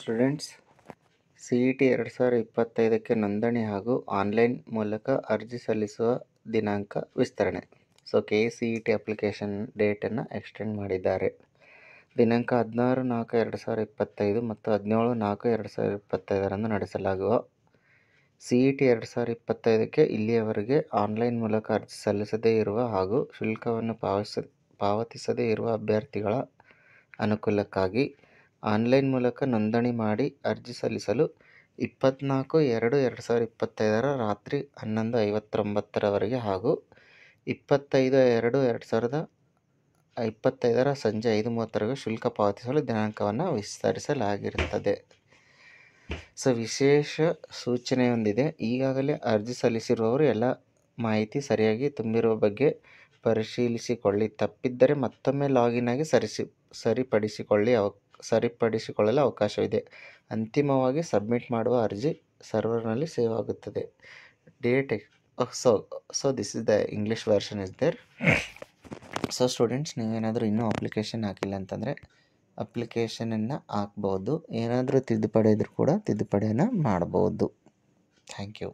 Students, CET 2025ಕ್ಕೆ ನೋಂದಣಿ ಹಾಗೂ online ಮೂಲಕ ಅರ್ಜಿ ಸಲ್ಲಿಸುವ ದಿನಾಂಕ ವಿಸ್ತರಣೆ. KCET ಅಪ್ಲಿಕೇಶನ್ ಡೇಟನ್ನು ಎಕ್ಸ್ಟೆಂಡ್ ಮಾಡಿದ್ದಾರೆ. ದಿನಾಂಕ 16/4/2025 ಮತ್ತು 17/4/2025 ನಡೆಸಲಾಗುವ CET 2025ಕ್ಕೆ ಇಲ್ಲಿಯವರೆಗೆ ಆನ್ಲೈನ್ ಮೂಲಕ ಅರ್ಜಿ ಸಲ್ಲಿಸದೇ ಇರುವ ಹಾಗೂ ಶುಲ್ಕವನ್ನು ಪಾವತಿಸದೇ ಇರುವ ಅಭ್ಯರ್ಥಿಗಳ ಅನುಕೂಲಕ್ಕಾಗಿ ಆನ್ಲೈನ್ ಮೂಲಕ ನೋಂದಣಿ ಮಾಡಿ ಅರ್ಜಿ ಸಲ್ಲಿಸಲು 24/2/2025 ರಾತ್ರಿ 11:59 ಹಾಗೂ 25/2/2025 ಸಂಜೆ 5:30 ಶುಲ್ಕ ಪಾವತಿಸಲು ದಿನಾಂಕವನ್ನು ವಿಸ್ತರಿಸಲಾಗಿರುತ್ತದೆ. ವಿಶೇಷ ಸೂಚನೆಯೊಂದಿದೆ. ಈಗಾಗಲೇ ಅರ್ಜಿ ಸಲ್ಲಿಸಿರುವವರು ಎಲ್ಲ ಮಾಹಿತಿ ಸರಿಯಾಗಿ ತುಂಬಿರುವ ಬಗ್ಗೆ ಪರಿಶೀಲಿಸಿಕೊಳ್ಳಿ. ತಪ್ಪಿದ್ದರೆ ಮತ್ತೊಮ್ಮೆ ಲಾಗಿನ್ ಆಗಿ ಸರಿಪಡಿಸಿಕೊಳ್ಳಲು ಅವಕಾಶವಿದೆ. ಅಂತಿಮವಾಗಿ ಸಬ್ಮಿಟ್ ಮಾಡುವ ಅರ್ಜಿ ಸರ್ವರ್ನಲ್ಲಿ ಸೇವ್ ಆಗುತ್ತದೆ. This is the English version is there. Students, ನೀವೇನಾದರೂ ಇನ್ನೂ ಅಪ್ಲಿಕೇಶನ್ ಹಾಕಿಲ್ಲ ಅಂತಂದರೆ ಅಪ್ಲಿಕೇಶನನ್ನು ಹಾಕ್ಬೋದು. ಏನಾದರೂ ತಿದ್ದುಪಡಿ ಇದ್ರೂ ಕೂಡ ತಿದ್ದುಪಡಿಯನ್ನು ಮಾಡ್ಬೋದು. Thank you.